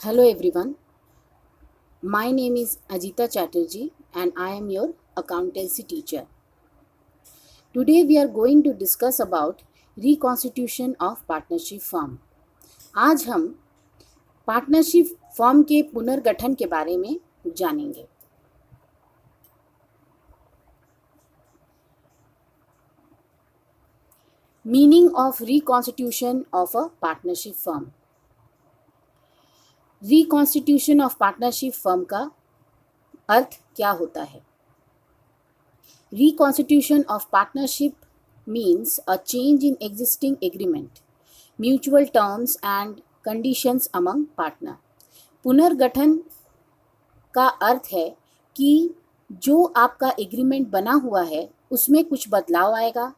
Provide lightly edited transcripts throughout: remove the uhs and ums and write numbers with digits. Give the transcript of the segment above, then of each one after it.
Hello everyone, my name is Ajita Chatterjee and I am your accountancy teacher. Today we are going to discuss about reconstitution of partnership firm. आज हम partnership firm के पुनर्गठन के बारे में जानेंगे. Meaning of reconstitution of a partnership firm. Reconstitution of partnership firm का अर्थ क्या होता है? Reconstitution of partnership means a change in existing agreement, mutual terms and conditions among partner. पुनर्गठन का अर्थ है कि जो आपका एग्रीमेंट बना हुआ है उसमें कुछ बदलाव आएगा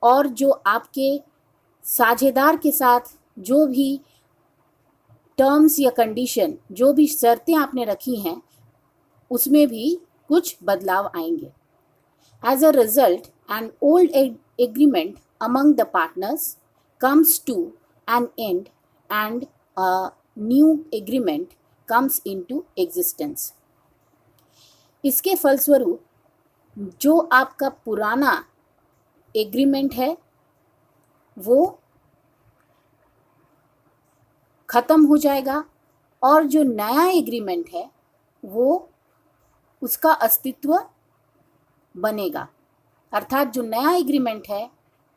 और जो आपके साझेदार के साथ जो भी टर्म्स या कंडीशन, जो भी शर्तें आपने रखी हैं उसमें भी कुछ बदलाव आएंगे. As a result, an old agreement among the partners comes to an end and a new agreement comes into existence. इसके फलस्वरूप जो आपका पुराना एग्रीमेंट है वो ख़त्म हो जाएगा और जो नया एग्रीमेंट है वो उसका अस्तित्व बनेगा. अर्थात जो नया एग्रीमेंट है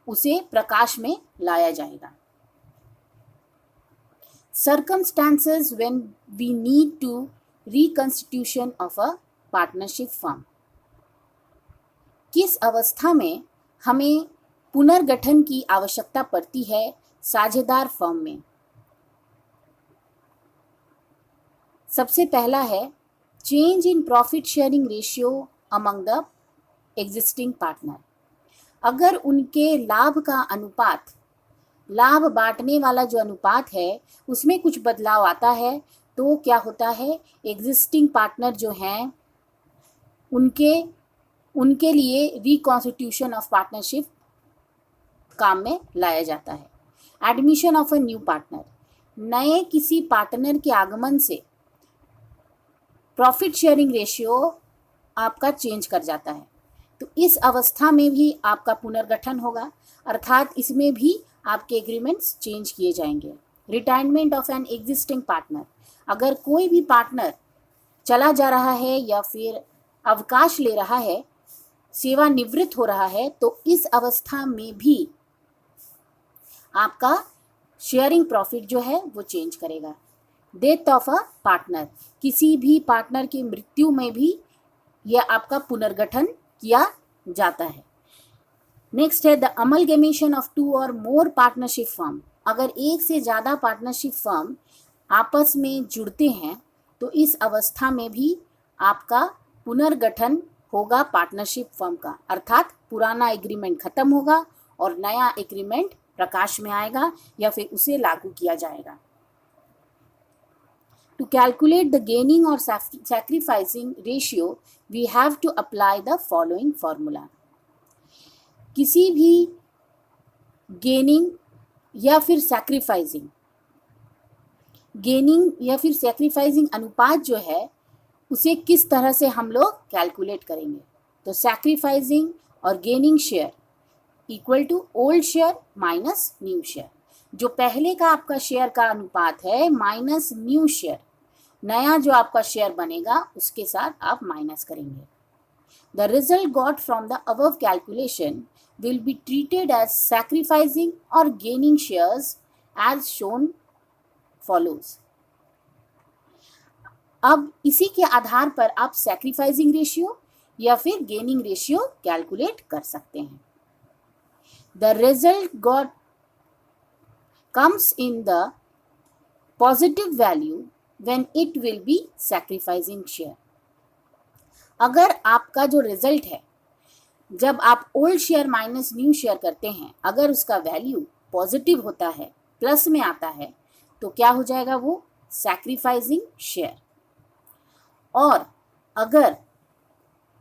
उसे प्रकाश में लाया जाएगा. Circumstances when we need to reconstitution of a partnership firm. किस अवस्था में हमें पुनर्गठन की आवश्यकता पड़ती है साझेदार फर्म में? सबसे पहला है change in profit sharing ratio among the existing partner. अगर उनके लाभ का अनुपात, लाभ बांटने वाला जो अनुपात है उसमें कुछ बदलाव आता है तो क्या होता है, एग्जिस्टिंग पार्टनर जो हैं उनके लिए रिकॉन्स्टिट्यूशन ऑफ पार्टनरशिप काम में लाया जाता है. Admission of a new partner. नए किसी पार्टनर के आगमन से प्रॉफिट शेयरिंग रेशियो आपका चेंज कर जाता है तो इस अवस्था में भी आपका पुनर्गठन होगा. अर्थात इसमें भी आपके एग्रीमेंट्स चेंज किए जाएंगे. Retirement of an existing partner. अगर कोई भी पार्टनर चला जा रहा है या फिर अवकाश ले रहा है, सेवानिवृत्त हो रहा है, तो इस अवस्था में भी आपका शेयरिंग प्रॉफिट जो है वो चेंज करेगा. Death of a partner. किसी भी पार्टनर की मृत्यु में भी यह आपका पुनर्गठन किया जाता है. नेक्स्ट है द अमलगमेशन ऑफ टू और मोर पार्टनरशिप फर्म. अगर एक से ज़्यादा पार्टनरशिप फर्म आपस में जुड़ते हैं तो इस अवस्था में भी आपका पुनर्गठन होगा पार्टनरशिप फर्म का. अर्थात पुराना एग्रीमेंट खत्म होगा और नया एग्रीमेंट प्रकाश में आएगा या फिर उसे लागू किया जाएगा. To calculate the gaining or sacrificing ratio, we have to apply the following formula. किसी भी गेनिंग या फिर सैक्रिफाइसिंग अनुपात जो है उसे किस तरह से हम लोग कैलकुलेट करेंगे? तो सैक्रिफाइसिंग और gaining share equal to old share minus new share. जो पहले का आपका शेयर का अनुपात है माइनस न्यू शेयर, नया जो आपका शेयर बनेगा उसके साथ आप माइनस करेंगे. The result got from the above calculation will be treated as sacrificing और gaining shares as shown follows. अब इसी के आधार पर आप सैक्रिफाइसिंग रेशियो या फिर गेनिंग रेशियो कैलकुलेट कर सकते हैं. The result got comes in the positive value when it will be sacrificing share. अगर आपका जो रिजल्ट है जब आप old share minus new share करते हैं, अगर उसका वैल्यू पॉजिटिव होता है, प्लस में आता है, तो क्या हो जाएगा? वो सैक्रिफाइसिंग शेयर. और अगर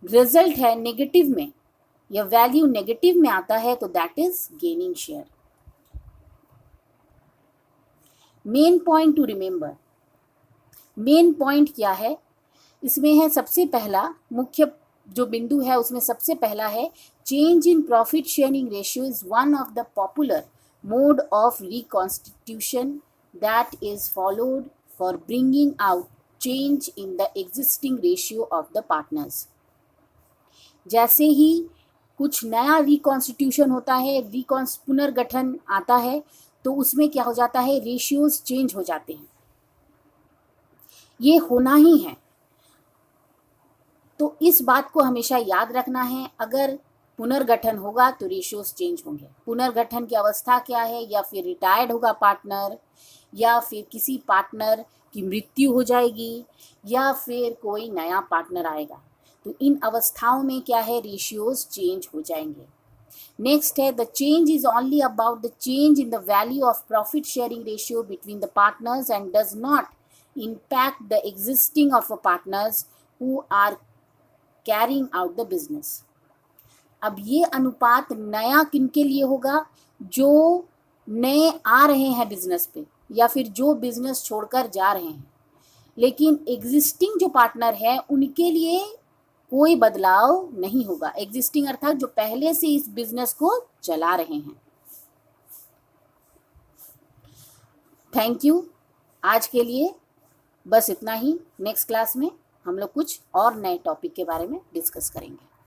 रिजल्ट है नेगेटिव में या वैल्यू नेगेटिव में आता है तो that is gaining share. Main point two remember, main point क्या है इसमें है, सबसे पहला मुख्य जो बिंदु है उसमें सबसे पहला है, change in profit sharing ratio is one of the popular mode of reconstitution that is followed for bringing out change in the existing ratio of the partners. जैसे ही कुछ नया रिकॉन्स्टिट्यूशन होता है, पुनर्गठन आता है, तो उसमें क्या हो जाता है, रेशियोज चेंज हो जाते हैं। ये होना ही है, तो इस बात को हमेशा याद रखना है। अगर पुनर्गठन होगा तो रेशियोज चेंज होंगे। पुनर्गठन की अवस्था क्या है, या फिर रिटायर्ड होगा पार्टनर, या फिर किसी पार्टनर की मृत्यु हो जाएगी, या फिर कोई नया पार्टनर आएगा, तो इन अवस्थाओं में क्या है, रेशियोज चेंज हो जाएंगे। नेक्स्ट है, the change is only about the change in the value of profit sharing ratio between the partners and does not impact the existing of a partners who are carrying out the business। अब ये अनुपात नया किनके लिए होगा, जो नए आ रहे हैं बिजनेस पे, या फिर जो बिजनेस छोड़कर जा रहे हैं। लेकिन एग्जिस्टिंग जो पार्टनर है उनके लिए कोई बदलाव नहीं होगा। एग्जिस्टिंग अर्थात जो पहले से इस बिजनेस को चला रहे हैं। Thank you. आज के लिए बस इतना ही। नेक्स्ट क्लास में हम लोग कुछ और नए टॉपिक के बारे में डिस्कस करेंगे।